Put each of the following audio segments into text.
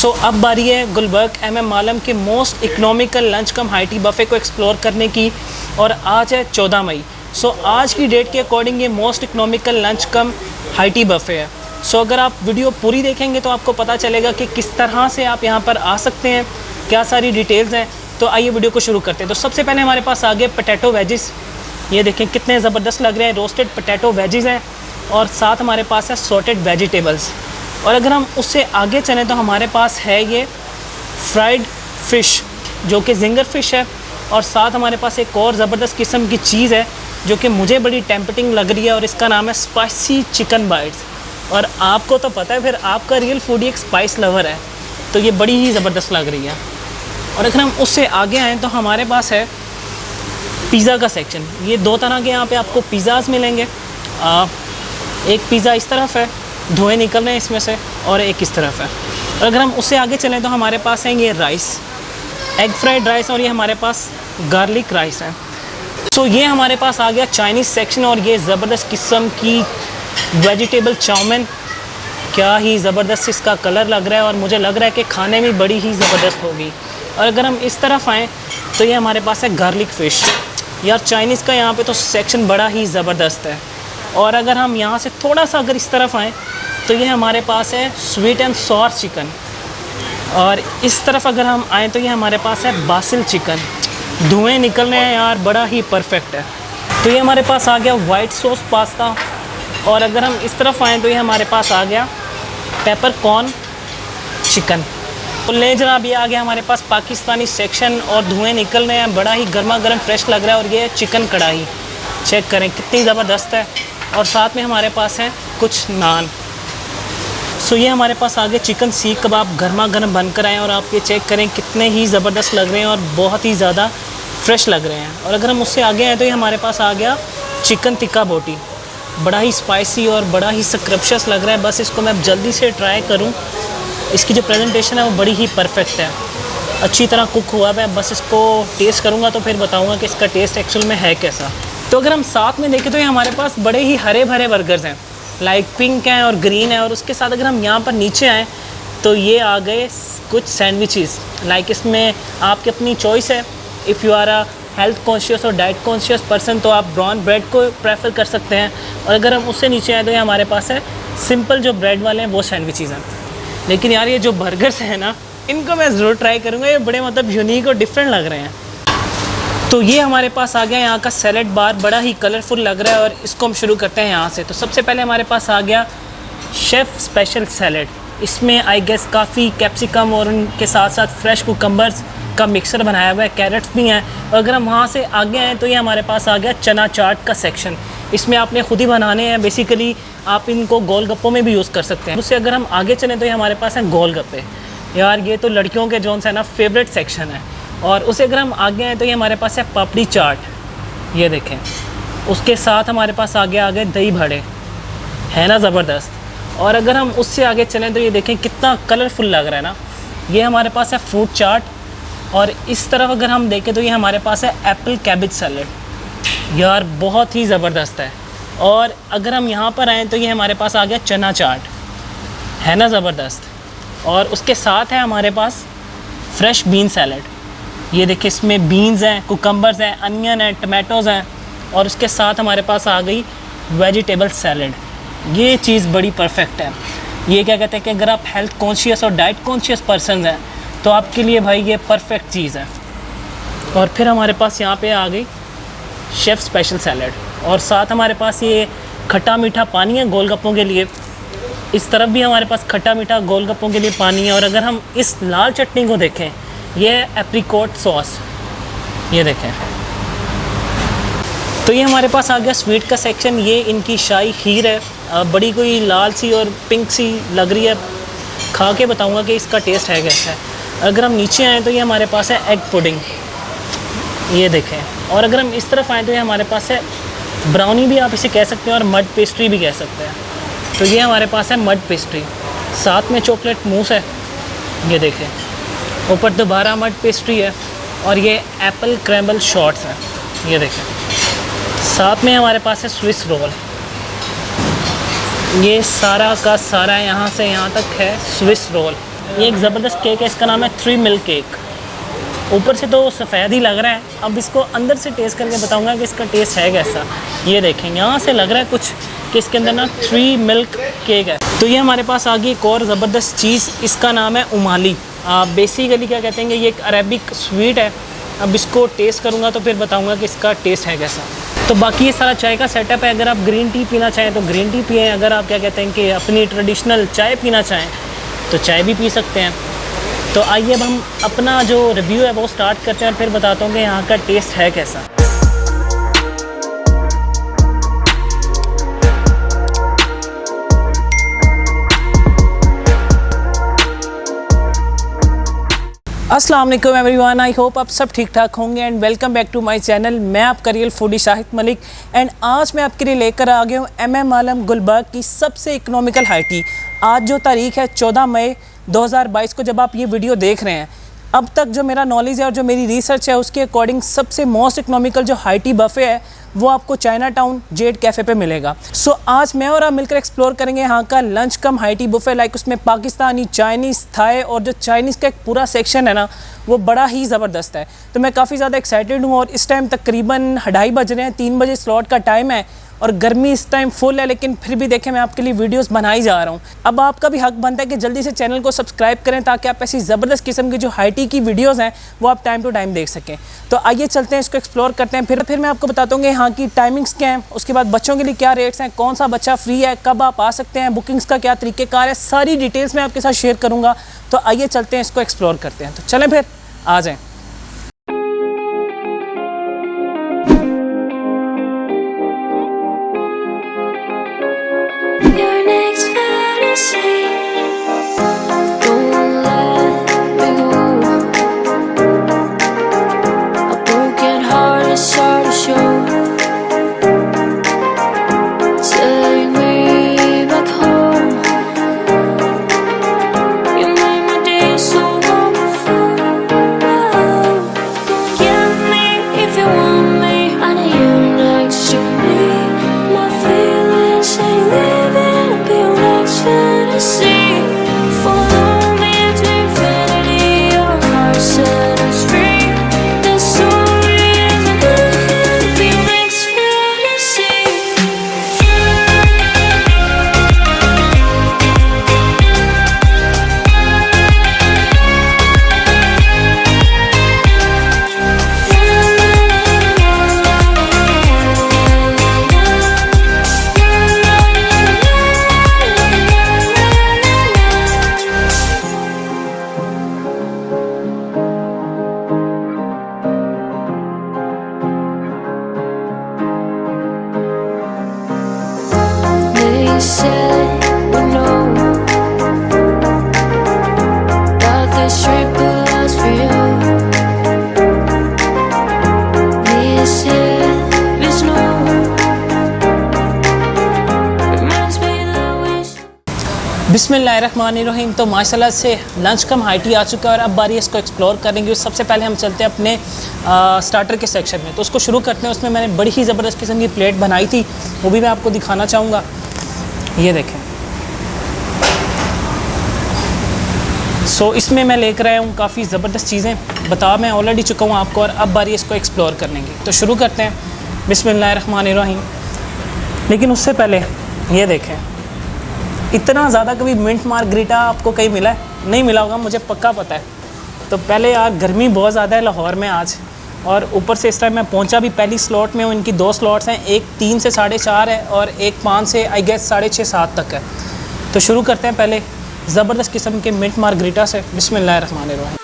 सो अब बारी है गुलबर्ग MM आलम के मोस्ट इकोनॉमिकल लंच कम हाई टी बफ़े को एक्सप्लोर करने की, और आज है 14 मई। सो आज की डेट के अकॉर्डिंग ये मोस्ट इकोनॉमिकल लंच कम हाई टी बफ़े है। सो अगर आप वीडियो पूरी देखेंगे तो आपको पता चलेगा कि किस तरह से आप यहाँ पर आ सकते हैं, क्या सारी डिटेल्स हैं। तो आइए वीडियो को शुरू करते हैं। तो सबसे पहले हमारे पास आ गए पोटैटो वेजिस। ये देखें कितने ज़बरदस्त लग रहे हैं, रोस्टेड पोटैटो वेजिस हैं, और साथ हमारे पास है सॉर्टेड वेजिटेबल्स। और अगर हम उससे आगे चलें तो हमारे पास है ये फ्राइड फ़िश जो कि जिंगर फ़िश है, और साथ हमारे पास एक और ज़बरदस्त किस्म की चीज़ है जो कि मुझे बड़ी टेम्पटिंग लग रही है, और इसका नाम है स्पाइसी चिकन बाइट्स। और आपको तो पता है, फिर आपका रियल फूडी एक स्पाइस लवर है, तो ये बड़ी ही ज़बरदस्त लग रही है। और अगर हम उससे आगे आएँ तो हमारे पास है पिज़्ज़ा का सेक्शन। ये दो तरह के यहाँ पे आपको पिज़्ज़ाज़ मिलेंगे। एक पिज़्ज़ा इस तरफ है, धुएँ निकल रहे हैं इसमें से, और एक इस तरफ है। और अगर हम उससे आगे चलें तो हमारे पास है ये राइस, एग फ्राइड राइस, और ये हमारे पास गार्लिक राइस है। तो ये हमारे पास आ गया चाइनीज़ सेक्शन, और ये ज़बरदस्त किस्म की वेजिटेबल चाउमीन। क्या ही ज़बरदस्त इसका कलर लग रहा है, और मुझे लग रहा है कि खाने में बड़ी ही ज़बरदस्त होगी। और अगर हम इस तरफ आएँ तो ये हमारे पास है गार्लिक फ़िश। यार चाइनीज़ का यहाँ पे तो सेक्शन बड़ा ही ज़बरदस्त है। और अगर हम यहाँ से थोड़ा सा अगर इस तरफ आएँ तो ये हमारे पास है स्वीट एंड सॉर चिकन, और इस तरफ अगर हम आएँ तो ये हमारे पास है बासिल चिकन। धुएँ निकल रहे हैं यार, बड़ा ही परफेक्ट है। तो ये हमारे पास आ गया वाइट सॉस पास्ता। और अगर हम इस तरफ आएँ तो ये हमारे पास आ गया पेपर कॉर्न चिकन। तो ले जनाब, ये आ गया हमारे पास पाकिस्तानी सेक्शन, और धुएँ निकल रहे हैं, बड़ा ही गर्मा गर्म फ्रेश लग रहा है। और ये चिकन कढ़ाई चेक करें कितनी ज़बरदस्त है, और साथ में हमारे पास हैं कुछ नान। सो ये हमारे पास आगे चिकन सीख कबाब गर्मा गर्म बनकर आए, और आप ये चेक करें कितने ही ज़बरदस्त लग रहे हैं, और बहुत ही ज़्यादा फ्रेश लग रहे हैं। और अगर हम उससे आगे आए तो ये हमारे पास आ गया चिकन टिक्का बोटी। बड़ा ही स्पाइसी और बड़ा ही स्क्रप्शियस लग रहा है। बस इसको मैं अब जल्दी से ट्राई करूँ। इसकी जो प्रेजेंटेशन है वो बड़ी ही परफेक्ट है, अच्छी तरह कुक हुआ है। बस इसको टेस्ट करूँगा तो फिर बताऊँगा कि इसका टेस्ट एक्चुअल में है कैसा। तो अगर हम साथ में देखें तो ये हमारे पास बड़े ही हरे भरे बर्गर्स हैं, लाइक पिंक हैं और ग्रीन है। और उसके साथ अगर हम यहाँ पर नीचे आएँ तो ये आ गए कुछ सैंडविचेस, लाइक इसमें आपकी अपनी चॉइस है। If you are a health conscious और डाइट कॉन्शियस पर्सन तो आप ब्राउन ब्रेड को प्रेफर कर सकते हैं। और अगर हम उससे नीचे आएँ तो ये हमारे पास है सिंपल जो ब्रेड वाले हैं वो सैंडविचेस हैं। लेकिन यार ये जो बर्गर्स हैं ना, इनको मैं ज़रूर ट्राई करूँगा, ये बड़े मतलब यूनिक और डिफरेंट लग रहे हैं। तो ये हमारे पास आ गया यहाँ का सैलेड बार, बड़ा ही कलरफुल लग रहा है, और इसको हम शुरू करते हैं यहाँ से। तो सबसे पहले हमारे पास आ गया शेफ़ स्पेशल सैलेड। इसमें आई गेस काफ़ी कैप्सिकम और उनके साथ साथ फ्रेश कुकम्बर्स का मिक्सर बनाया हुआ है, कैरेट्स भी हैं। और अगर हम वहाँ से आगे आएँ तो ये हमारे पास आ गया चना चाट का सेक्शन। इसमें आपने खुद ही बनाने हैं, बेसिकली आप इनको गोलगप्पों में भी यूज़ कर सकते हैं। उससे अगर हम आगे चलें तो ये हमारे पास हैं गोलगप्पे। यार ये तो लड़कियों के जोन है ना फेवरेट सेक्शन है। और उसे अगर हम आगे आएँ तो ये हमारे पास है पापड़ी चाट, ये देखें। उसके साथ हमारे पास आ गए दही बड़े, है ना ज़बरदस्त। और अगर हम उससे आगे चलें तो ये देखें कितना कलरफुल लग रहा है ना। ये हमारे पास है फ्रूट चाट, और इस तरफ अगर हम देखें तो ये हमारे पास है एप्पल कैबेज सैलेड। यार बहुत ही ज़बरदस्त है। और अगर हम यहाँ पर आएँ तो ये हमारे पास आ गया चना चाट, है ना ज़बरदस्त। और उसके साथ है हमारे पास फ्रेश बीन सैलेड। ये देखिए इसमें बीन्स हैं, कुकम्बर्स हैं, अनियन हैं, टमाटोज़ हैं, और उसके साथ हमारे पास आ गई वेजिटेबल सैलेड। ये चीज़ बड़ी परफेक्ट है। ये क्या कहते हैं कि अगर आप हेल्थ कॉन्शियस और डाइट कॉन्शियस पर्सन हैं तो आपके लिए भाई ये परफेक्ट चीज़ है। और फिर हमारे पास यहाँ पे आ गई शेफ़ स्पेशल सैलेड, और साथ हमारे पास ये खट्टा मीठा पानी है गोलगप्पों के लिए। इस तरफ भी हमारे पास खट्टा मीठा गोलगप्पों के लिए पानी है। और अगर हम इस लाल चटनी को देखें, ये एप्रिकॉट सॉस, ये देखें। तो ये हमारे पास आ गया स्वीट का सेक्शन। ये इनकी शाही खीर है, बड़ी कोई लाल सी और पिंक सी लग रही है। खा के बताऊंगा कि इसका टेस्ट है कैसा है। अगर हम नीचे आएँ तो ये हमारे पास है एग पुडिंग, ये देखें। और अगर हम इस तरफ आएँ तो ये हमारे पास है ब्राउनी भी आप इसे कह सकते हैं, और मड पेस्ट्री भी कह सकते हैं। तो ये हमारे पास है मड पेस्ट्री, साथ में चॉकलेट मूस है, ये देखें। ऊपर दोबारा मड पेस्ट्री है, और ये एप्पल क्रैम्बल शॉर्ट्स हैं, ये देखें। साथ में हमारे पास है स्विस रोल। ये सारा का सारा यहाँ से यहाँ तक है स्विस रोल, ये एक ज़बरदस्त केक है, इसका नाम है 3 मिल्क केक। ऊपर से तो सफ़ेद ही लग रहा है, अब इसको अंदर से टेस्ट करके बताऊंगा कि इसका टेस्ट है कैसा। ये देखें, यहाँ से लग रहा है कुछ कि इसके अंदर ना 3 मिल्क केक है। तो ये हमारे पास आ गई एक और ज़बरदस्त चीज़, इसका नाम है उमाली। बेसिकली क्या कहते हैं कि ये एक अरेबिक स्वीट है। अब इसको टेस्ट करूँगा तो फिर बताऊँगा कि इसका टेस्ट है कैसा। तो बाकी ये सारा चाय का सेटअप है। अगर आप ग्रीन टी पीना चाहें तो ग्रीन टी पिएँ, अगर आप क्या कहते हैं कि अपनी ट्रेडिशनल चाय पीना चाहें तो चाय भी पी सकते हैं। तो आइए अब हम अपना जो रिव्यू है वो स्टार्ट करते हैं और फिर बताता हूँ कि यहाँ का टेस्ट है कैसा। अस्सलाम वालेकुम एवरीवन, आई होप आप सब ठीक ठाक होंगे and welcome back to my channel. मैं आपका real foodie Shahid Malik and आज मैं आपके लिए लेकर आ गया हूँ MM आलम गुलबर्ग की सबसे इकोनॉमिकल हाई टी। आज जो तारीख है 14 मई 2022 को जब आप ये वीडियो देख रहे हैं, अब तक जो मेरा नॉलेज है और जो मेरी रिसर्च है उसके अकॉर्डिंग सबसे मोस्ट इकोनॉमिकल जो हाई टी बफ़े है वो आपको चाइना टाउन जेड कैफ़े पे मिलेगा। सो आज मैं और आप मिलकर एक्सप्लोर करेंगे यहाँ का लंच कम हाई टी बुफ़े। लाइक उसमें पाकिस्तानी, चाइनीज़, थाई और जो चाइनीज़ का एक पूरा सेक्शन है ना वो बड़ा ही ज़बरदस्त है। तो मैं काफ़ी ज़्यादा एक्साइटेड हूँ और इस टाइम तकरीबन 2:30 बज रहे हैं, 3 बजे स्लॉट का टाइम है और गर्मी इस टाइम फुल है, लेकिन फिर भी देखें मैं आपके लिए वीडियोस बनाई जा रहा हूँ। अब आपका भी हक बनता है कि जल्दी से चैनल को सब्सक्राइब करें ताकि आप ऐसी ज़बरदस्त किस्म की जो हाई टी की वीडियोस हैं वो आप टाइम टू टाइम देख सकें। तो आइए चलते हैं, इसको एक्सप्लोर करते हैं। फिर मैं आपको बताता हूँ कि यहाँ की टाइमिंग्स क्या हैं, उसके बाद बच्चों के लिए क्या रेट्स हैं, कौन सा बच्चा फ्री है, कब आप आ सकते हैं, बुकिंग्स का क्या तरीक़ेकार है, सारी डिटेल्स मैं आपके साथ शेयर करूँगा। तो आइए चलते हैं, इसको एक्सप्लोर करते हैं। तो चलें फिर, आ जाएँ। बिस्मिल्लाहिर्रहमानिर्रहीम। तो माशाल्लाह से लंच कम हाई टी आ चुका है और अब बारी इसको एक्सप्लोर करेंगे। सबसे पहले हम चलते हैं अपने स्टार्टर के सेक्शन में, तो उसको शुरू करते हैं। उसमें मैंने बड़ी ही ज़बरदस्त किस्म की प्लेट बनाई थी, वो भी मैं आपको दिखाना चाहूँगा। ये देखें। सो इसमें मैं लेकर आया हूँ काफ़ी ज़बरदस्त चीज़ें, बता मैं ऑलरेडी चुका हूँ आपको, और अब बारी इसको एक्सप्लोर करने की। तो शुरू करते हैं बिस्मिल्लाहिर्रहमानिर्रहीम। लेकिन उससे पहले ये देखें, इतना ज़्यादा कभी मिंट मार्गरीटा आपको कहीं मिला है? नहीं मिला होगा, मुझे पक्का पता है। तो पहले यार गर्मी बहुत ज़्यादा है लाहौर में आज, और ऊपर से इस टाइम मैं पहुंचा भी पहली स्लॉट में हूँ। इनकी 2 स्लॉट्स हैं, एक 3 से 4:30 है और एक 5 से आई गेस 6:30-7 तक है। तो शुरू करते हैं पहले ज़बरदस्त किस्म के मिंट मार्गरीटा से। बिस्मिल्लाहिर्रहमानिर्रहीम।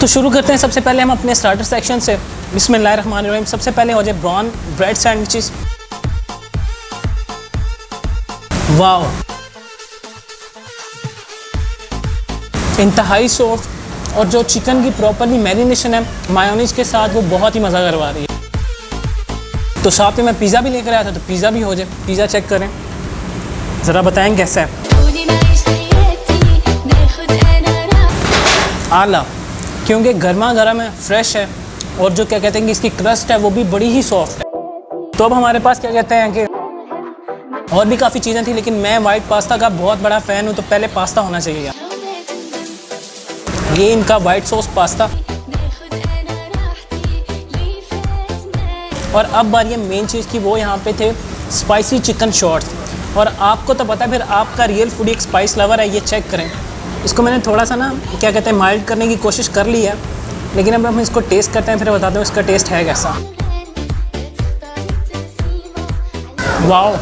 तो शुरू करते हैं सबसे पहले हम अपने स्टार्टर सेक्शन से। बिस्मिल्लाहिर्रहमानिर्रहीम। सबसे पहले हो जाए ब्राउन ब्रेड सैंडविचेस। वाओ, इंतहाई सॉफ्ट, और जो चिकन की प्रॉपरली मैरिनेशन है मायोनीज के साथ वो बहुत ही मज़ा करवा रही है। तो साथ में मैं पिज़्ज़ा भी लेकर आया था, तो पिज़्ज़ा भी हो जाए। पिज़्ज़ा चेक करें, ज़रा बताएं कैसा है। आला, क्योंकि गर्मा गर्म है, फ्रेश है, और जो क्या कहते हैं कि इसकी क्रस्ट है वो भी बड़ी ही सॉफ्ट है। तो अब हमारे पास क्या कहते हैं कि और भी काफ़ी चीज़ें थी, लेकिन मैं वाइट पास्ता का बहुत बड़ा फ़ैन हूँ, तो पहले पास्ता होना चाहिए। ये इनका वाइट सॉस पास्ता। और अब बारी है मेन चीज़ की, वो यहाँ पे थे स्पाइसी चिकन शॉर्ट्स। और आपको तो पता है, फिर आपका रियल फूडी एक स्पाइस लवर है। ये चेक करें, इसको मैंने थोड़ा सा ना क्या कहते हैं माइल्ड करने की कोशिश कर ली है, लेकिन अब हम इसको टेस्ट करते हैं, फिर बताते हैं इसका टेस्ट है कैसा। वाओ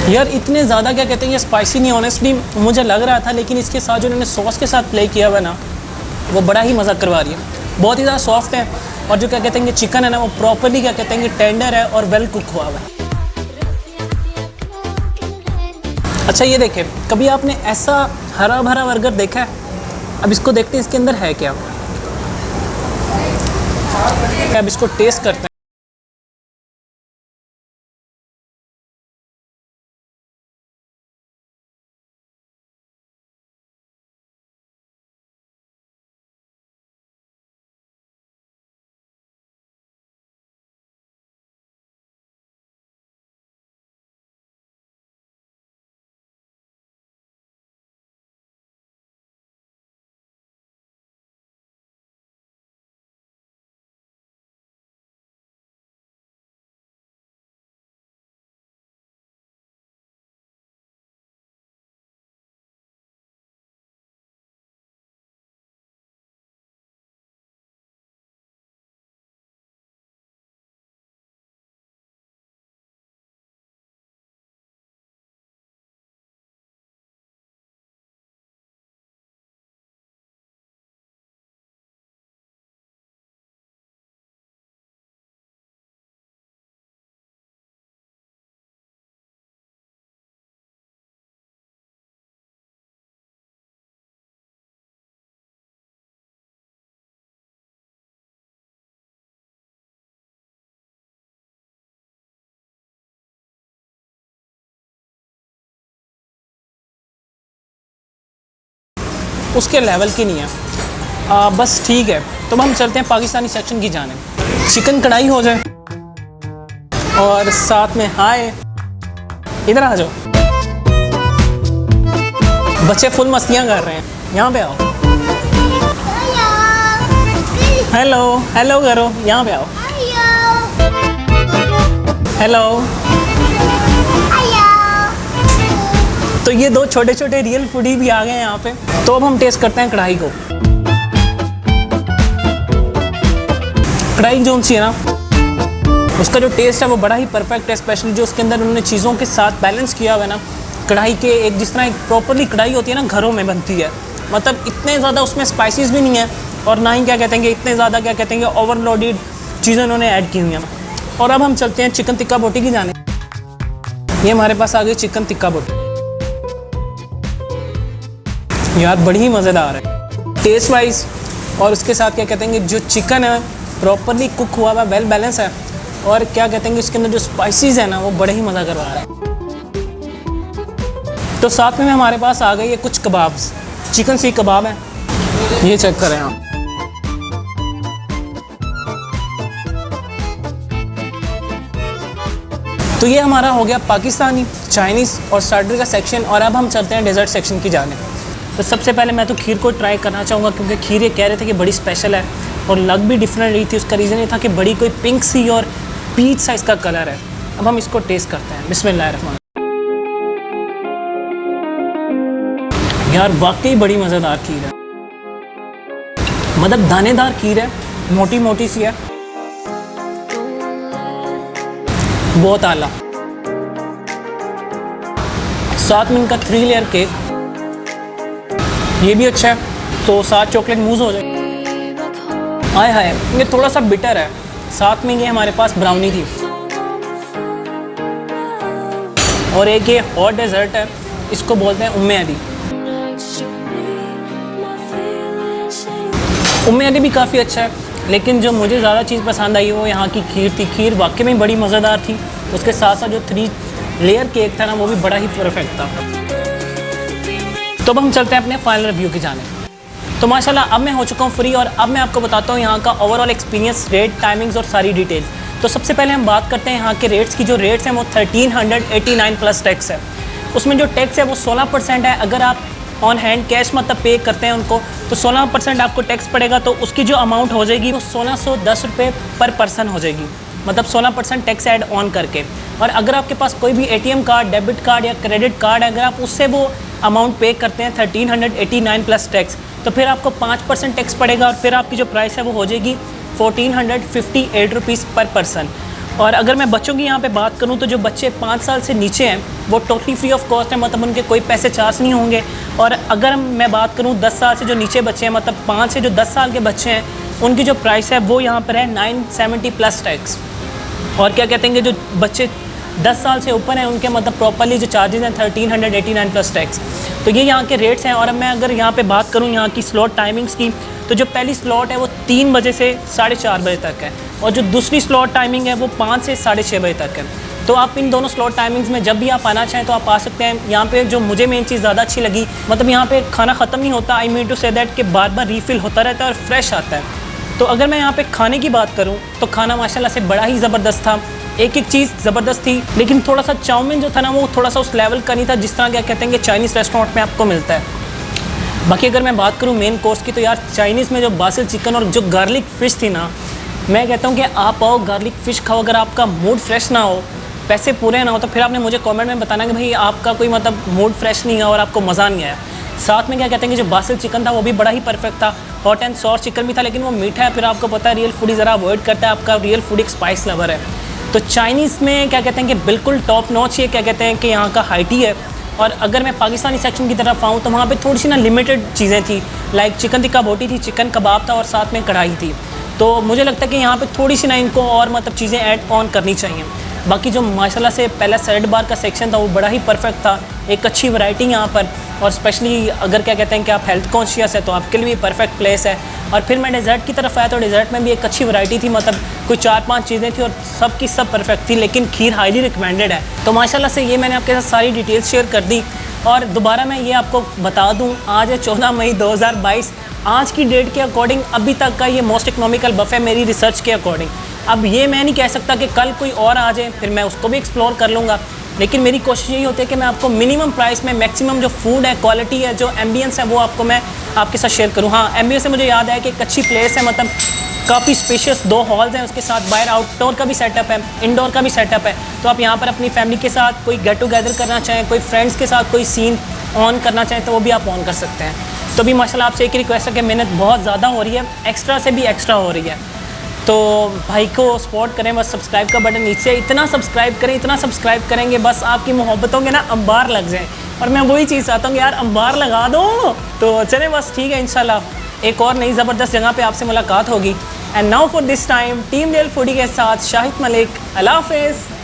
यार, इतने ज़्यादा क्या कहते हैं ये स्पाइसी नहीं ऑनेस्टली मुझे लग रहा था, लेकिन इसके साथ जो उन्होंने सॉस के साथ प्ले किया हुआ है ना, वो बड़ा ही मज़ा करवा रही है। बहुत ही ज़्यादा सॉफ्ट है, और जो क्या कहते हैं कि चिकन है ना, वो प्रॉपर्ली क्या कहते हैं कि टेंडर है और वेल कुक हुआ हुआ है। अच्छा ये देखें, कभी आपने ऐसा हरा भरा बर्गर देखा है? अब इसको देखते हैं इसके अंदर है क्या। अब इसको टेस्ट करते हैं। उसके लेवल की नहीं है, बस ठीक है। तो हम चलते हैं पाकिस्तानी सेक्शन की जाने। चिकन कढ़ाई हो जाए और साथ में हाय, इधर आ जाओ। बच्चे फुल मस्तियाँ कर रहे हैं, यहाँ पे आओ। हेलो हेलो करो, यहाँ पे आओ। हेलो। तो ये दो छोटे छोटे रियल फूडी भी आ गए हैं यहाँ पे। तो अब हम टेस्ट करते हैं कढ़ाई को। कढ़ाई जो सी है ना, उसका जो टेस्ट है वो बड़ा ही परफेक्ट है, स्पेशली जो उसके अंदर उन्होंने चीज़ों के साथ बैलेंस किया हुआ है ना। कढ़ाई के एक जिस तरह एक प्रॉपरली कढ़ाई होती है ना, घरों में बनती है, मतलब इतने ज़्यादा उसमें स्पाइसेस भी नहीं है, और ना ही क्या कहते हैं कि इतने ज़्यादा क्या कहते हैं कि ओवरलोडेड चीज़ें उन्होंने ऐड की हुई हैं। और अब हम चलते हैं चिकन टिक्का बोटी की जाने। ये हमारे पास आ गई चिकन टिक्का बोटी। यार बड़ी ही मज़ेदार है टेस्ट वाइज, और उसके साथ क्या कहते हैं कि जो चिकन है प्रॉपरली कुक हुआ हुआ, वेल बैलेंस है, और क्या कहते हैं कि इसके अंदर जो स्पाइसेस है ना, वो बड़े ही मज़ा करवा रहा है। तो साथ में हमारे पास आ गई है कुछ कबाब्स, चिकन सीख कबाब है, ये चेक करें आप। तो ये हमारा हो गया पाकिस्तानी, चाइनीज़ और स्टार्टर का सेक्शन, और अब हम चलते हैं डेजर्ट सेक्शन की जाने। तो सबसे पहले मैं तो खीर को ट्राई करना चाहूँगा, क्योंकि खीर ये कह रहे थे कि बड़ी स्पेशल है और लग भी डिफरेंट रही थी। उसका रीज़न ये था कि बड़ी कोई पिंक सी और पीच सा इसका कलर है। अब हम इसको टेस्ट करते हैं। बिस्मिल्लाहिर्रहमान। यार वाकई बड़ी मज़ेदार खीर है, मतलब दानेदार खीर है, मोटी मोटी सी है, बहुत आला। साथ में इनका 3 लेयर केक, ये भी अच्छा है। तो साथ चॉकलेट मूज़ हो जाए। हाय हाय, ये थोड़ा सा बिटर है। साथ में ये हमारे पास ब्राउनी थी, और एक ये हॉट डेजर्ट है, इसको बोलते हैं उम्मे अली। उम्मे अली भी काफ़ी अच्छा है, लेकिन जो मुझे ज़्यादा चीज़ पसंद आई वो यहाँ की खीर थी। खीर वाकई में बड़ी मज़ेदार थी। उसके साथ साथ जो 3 लेयर केक था ना, वो भी बड़ा ही परफेक्ट था। तो अब हम चलते हैं अपने फाइनल रिव्यू की जाने। तो माशाल्लाह अब मैं हो चुका हूँ फ्री, और अब मैं आपको बताता हूँ यहाँ का ओवरऑल एक्सपीरियंस, रेट, टाइमिंग्स और सारी डिटेल्स। तो सबसे पहले हम बात करते हैं यहाँ के रेट्स की। जो रेट्स हैं वो 1389 प्लस टैक्स है। उसमें जो टैक्स है वो 16% है। अगर आप ऑन हैंड कैश मतलब पे करते हैं उनको तो 16% आपको टैक्स पड़ेगा। तो उसकी जो अमाउंट हो जाएगी वो 1610 रुपये पर पर्सन हो जाएगी, मतलब 16% टैक्स ऐड ऑन करके। और अगर आपके पास कोई भी ATM कार्ड, डेबिट कार्ड या क्रेडिट कार्ड है, अगर आप उससे वो अमाउंट पे करते हैं 1389 प्लस टैक्स, तो फिर आपको 5% टैक्स पड़ेगा और फिर आपकी जो प्राइस है वो हो जाएगी 1458 रुपीज़ पर पर्सन। और अगर मैं बच्चों की यहाँ पे बात करूँ तो जो बच्चे 5 साल से नीचे हैं वो टोटली फ्री ऑफ कॉस्ट है, मतलब उनके कोई पैसे चार्ज नहीं होंगे। और अगर मैं बात करूँ 10 साल से जो नीचे बच्चे हैं, मतलब 5 से जो 10 साल के बच्चे हैं, उनकी जो प्राइस है वो यहाँ पर है 970 प्लस टैक्स। और क्या कहते हैं कि जो बच्चे 10 साल से ऊपर हैं उनके मतलब प्रॉपरली जो चार्जेस हैं 1389 प्लस टैक्स। तो ये यहाँ के रेट्स हैं। और अब मैं अगर यहाँ पे बात करूँ यहाँ की स्लॉट टाइमिंग्स की, तो जो पहली स्लॉट है वो 3 बजे से 4:30 बजे तक है और जो दूसरी स्लॉट टाइमिंग है वो 5 से 6:30 बजे तक है। तो आप इन दोनों स्लॉट टाइमिंग्स में जब भी आप आना चाहें तो आप आ सकते हैं। यहाँ पे जो मुझे मेन चीज़ ज़्यादा अच्छी लगी, मतलब यहाँ पे खाना ख़त्म नहीं होता। I mean to say that कि बार बार रीफ़िल होता रहता है और फ्रेश आता है। तो अगर मैं यहाँ पे खाने की बात करूँ तो खाना माशाल्लाह से बड़ा ही ज़बरदस्त था। एक एक चीज़ ज़बरदस्त थी, लेकिन थोड़ा सा चाउमीन जो था ना वो थोड़ा सा उस लेवल का नहीं था जिस तरह क्या कहते हैं कि चाइनीज़ रेस्टोरेंट में आपको मिलता है। बाकी अगर मैं बात करूँ मेन कोर्स की, तो यार चाइनीज़ में जो बासिल चिकन और जो गार्लिक फ़िश थी ना, मैं कहता हूँ कि आप आओ गार्लिक फ़िश खाओ। अगर आपका मूड फ्रेश ना हो, पैसे पूरे ना हो, तो फिर आपने मुझे कमेंट में बताना कि भाई आपका कोई मतलब मूड फ्रेश नहीं है और आपको मज़ा नहीं आया। साथ में क्या कहते हैं कि जो बासिल चिकन था वो भी बड़ा ही परफेक्ट था। हॉट एंड सॉर चिकन भी था, लेकिन वो मीठा है। फिर आपको पता है रियल फूडी ज़रा अवॉइड करता है, आपका रियल फूड एक स्पाइस लवर है। तो चाइनीज़ में क्या कहते हैं कि बिल्कुल टॉप नॉच ये क्या कहते हैं कि यहाँ का हाइटी है। और अगर मैं पाकिस्तानी सेक्शन की तरफ आऊँ तो वहाँ पे थोड़ी सी ना लिमिटेड चीज़ें थी, लाइक चिकन टिक्का बोटी थी, चिकन कबाब था और साथ में कढ़ाई थी। तो मुझे लगता है कि यहाँ पे थोड़ी सी ना इनको और मतलब चीज़ें ऐड ऑन करनी चाहिए। बाकी जो माशाल्लाह से पहला सैलड बार का सेक्शन था वो बड़ा ही परफेक्ट था। एक अच्छी वैरायटी यहाँ पर, और स्पेशली अगर क्या कहते हैं कि आप हेल्थ कॉन्शियस है तो आपके लिए भी परफेक्ट प्लेस है। और फिर मैं डेज़र्ट की तरफ आया तो डेज़र्ट में भी एक अच्छी वैरायटी थी, मतलब कोई 4-5 चीज़ें थी और सब की सब परफेक्ट थी। लेकिन खीर हाईली रिकमेंडेड है। तो माशाल्लाह से ये मैंने आपके साथ सारी डिटेल्स शेयर कर दी। और दोबारा मैं ये आपको बता दूँ, आज है 14 मई 2022। आज की डेट के अकॉर्डिंग अभी तक का ये मोस्ट इकोनॉमिकल बफे मेरी रिसर्च के अकॉर्डिंग। अब ये मैं नहीं कह सकता कि कल कोई और आ जाए फिर मैं उसको भी एक्सप्लोर कर लूँगा, लेकिन मेरी कोशिश यही होती है कि मैं आपको मिनिमम प्राइस में मैक्सिमम जो फूड है, क्वालिटी है, जो एम्बियंस है वो आपको मैं आपके साथ शेयर करूँ। हाँ, एम्बियंस से मुझे याद है कि एक अच्छी प्लेस है, मतलब काफ़ी स्पेशियस 2 हॉल्स हैं, उसके साथ बाहर आउटडोर का भी सेटअप है, इंडोर का भी सेटअप है। तो आप यहाँ पर अपनी फैमिली के साथ कोई गेट टुगेदर करना चाहें, कोई फ्रेंड्स के साथ कोई सीन ऑन करना चाहें तो वो भी आप ऑन कर सकते हैं। तो भी माशाल्लाह आपसे एक रिक्वेस्ट है कि मेहनत बहुत ज़्यादा हो रही है, एक्स्ट्रा से भी एक्स्ट्रा हो रही है। तो भाई को सपोर्ट करें, बस सब्सक्राइब का बटन नीचे, इतना सब्सक्राइब करें, इतना सब्सक्राइब करेंगे बस आपकी मोहब्बतों के ना अंबार लग जाएं। और मैं वही चीज़ चाहता हूँ कि यार अंबार लगा दो। तो चलें बस ठीक है, इंशाल्लाह एक और नई ज़बरदस्त जगह पे आपसे मुलाकात होगी। And now for this time team real foodie के साथ शाहिद मलिक, अल्लाह हाफ़िज़।